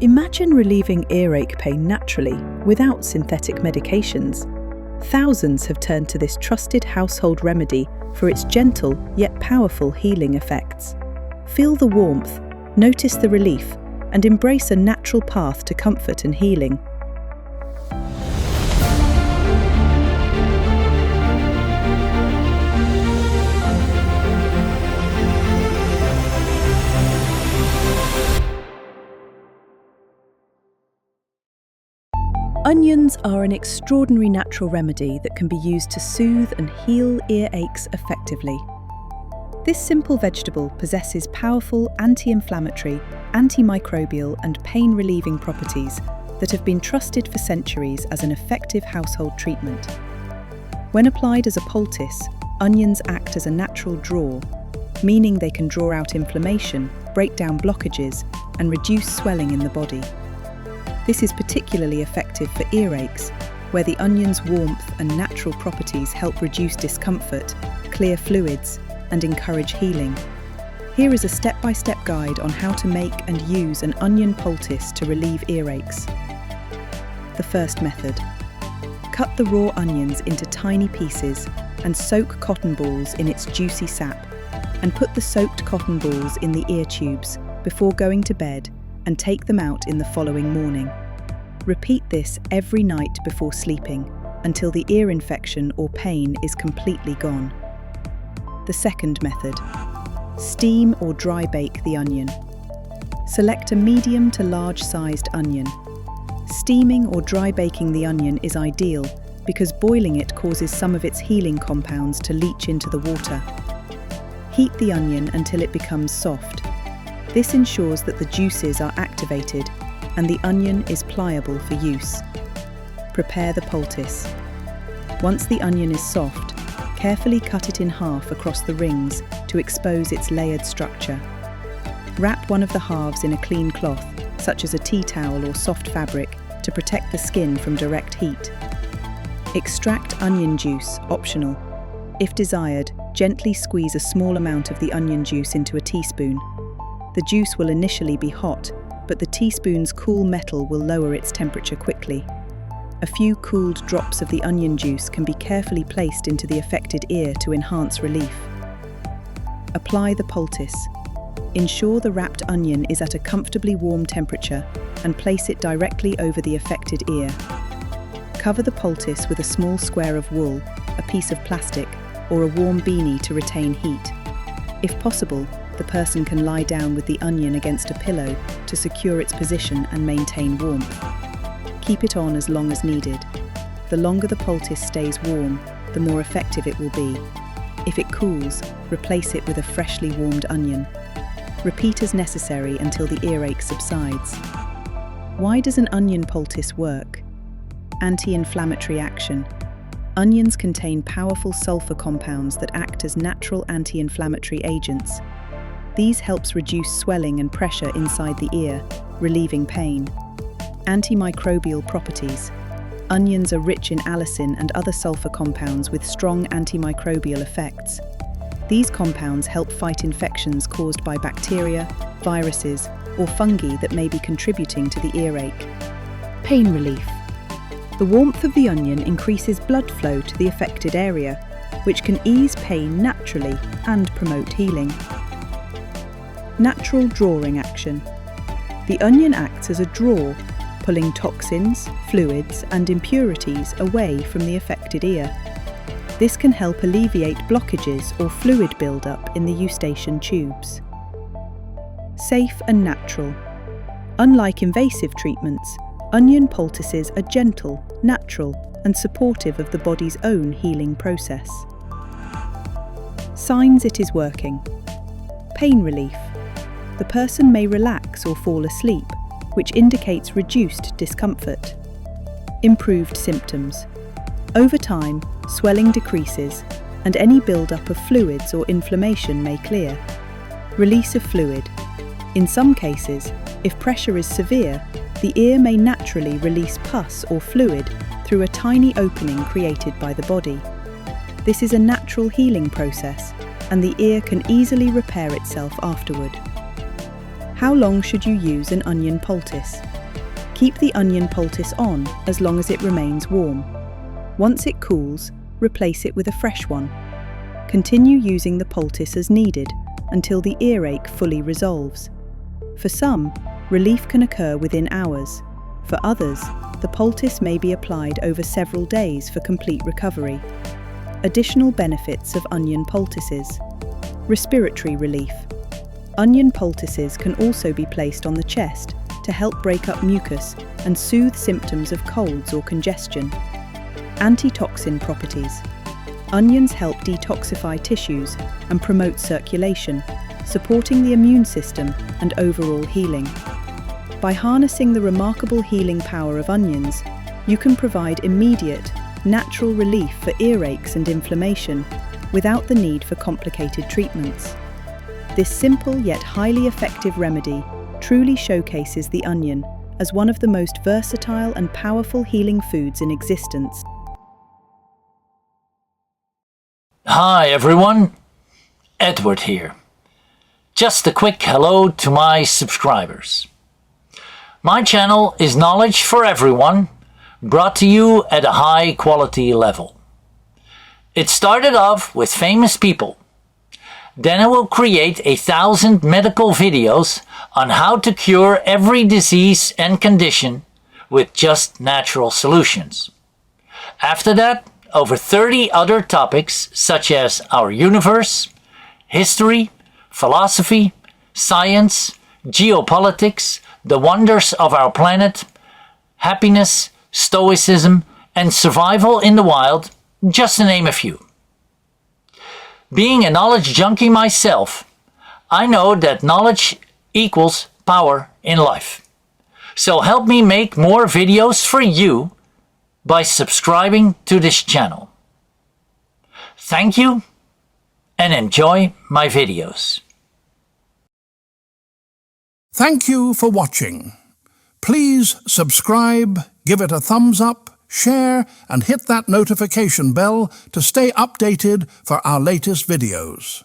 Imagine relieving earache pain naturally, without synthetic medications. Thousands have turned to this trusted household remedy for its gentle yet powerful healing effects. Feel the warmth, notice the relief, and embrace a natural path to comfort and healing. Onions are an extraordinary natural remedy that can be used to soothe and heal earaches effectively. This simple vegetable possesses powerful anti-inflammatory, antimicrobial and pain-relieving properties that have been trusted for centuries as an effective household treatment. When applied as a poultice, onions act as a natural draw, meaning they can draw out inflammation, break down blockages, and reduce swelling in the body. This is particularly effective for earaches, where the onion's warmth and natural properties help reduce discomfort, clear fluids, and encourage healing. Here is a step-by-step guide on how to make and use an onion poultice to relieve earaches. The first method. Cut the raw onions into tiny pieces and soak cotton balls in its juicy sap, and put the soaked cotton balls in the ear tubes before going to bed and take them out in the following morning. Repeat this every night before sleeping until the ear infection or pain is completely gone. The second method. Steam or dry bake the onion. Select a medium to large-sized onion. Steaming or dry baking the onion is ideal because boiling it causes some of its healing compounds to leach into the water. Heat the onion until it becomes soft. This ensures that the juices are activated and the onion is pliable for use. Prepare the poultice. Once the onion is soft, carefully cut it in half across the rings to expose its layered structure. Wrap one of the halves in a clean cloth, such as a tea towel or soft fabric, to protect the skin from direct heat. Extract onion juice, optional. If desired, gently squeeze a small amount of the onion juice into a teaspoon. The juice will initially be hot, but the teaspoon's cool metal will lower its temperature quickly. A few cooled drops of the onion juice can be carefully placed into the affected ear to enhance relief. Apply the poultice. Ensure the wrapped onion is at a comfortably warm temperature and place it directly over the affected ear. Cover the poultice with a small square of wool, a piece of plastic, or a warm beanie to retain heat. If possible, the person can lie down with the onion against a pillow to secure its position and maintain warmth. Keep it on as long as needed. The longer the poultice stays warm, the more effective it will be. If it cools, replace it with a freshly warmed onion. Repeat as necessary until the earache subsides. Why does an onion poultice work? Anti-inflammatory action. Onions contain powerful sulfur compounds that act as natural anti-inflammatory agents. These helps reduce swelling and pressure inside the ear, relieving pain. Antimicrobial properties. Onions are rich in allicin and other sulfur compounds with strong antimicrobial effects. These compounds help fight infections caused by bacteria, viruses, or fungi that may be contributing to the earache. Pain relief. The warmth of the onion increases blood flow to the affected area, which can ease pain naturally and promote healing. Natural drawing action. The onion acts as a draw, pulling toxins, fluids, and impurities away from the affected ear. This can help alleviate blockages or fluid buildup in the eustachian tubes. Safe and natural. Unlike invasive treatments, onion poultices are gentle, natural, and supportive of the body's own healing process. Signs it is working. Pain relief. The person may relax or fall asleep, which indicates reduced discomfort. Improved symptoms. Over time, swelling decreases, and any buildup of fluids or inflammation may clear. Release of fluid. In some cases, if pressure is severe, the ear may naturally release pus or fluid through a tiny opening created by the body. This is a natural healing process, and the ear can easily repair itself afterward. How long should you use an onion poultice? Keep the onion poultice on as long as it remains warm. Once it cools, replace it with a fresh one. Continue using the poultice as needed until the earache fully resolves. For some, relief can occur within hours. For others, the poultice may be applied over several days for complete recovery. Additional benefits of onion poultices. Respiratory relief. Onion poultices can also be placed on the chest to help break up mucus and soothe symptoms of colds or congestion. Antitoxin properties. Onions help detoxify tissues and promote circulation, supporting the immune system and overall healing. By harnessing the remarkable healing power of onions, you can provide immediate, natural relief for earaches and inflammation without the need for complicated treatments. This simple yet highly effective remedy truly showcases the onion as one of the most versatile and powerful healing foods in existence. Hi everyone, Edward here. Just a quick hello to my subscribers. My channel is knowledge for everyone, brought to you at a high quality level. It started off with famous people. Then I will create 1,000 medical videos on how to cure every disease and condition with just natural solutions. After that, over 30 other topics such as our universe, history, philosophy, science, geopolitics, the wonders of our planet, happiness, stoicism, and survival in the wild, just to name a few. Being a knowledge junkie myself, I know that knowledge equals power in life. So help me make more videos for you by subscribing to this channel. Thank you and enjoy my videos. Thank you for watching. Please subscribe, give it a thumbs up, share and hit that notification bell to stay updated for our latest videos.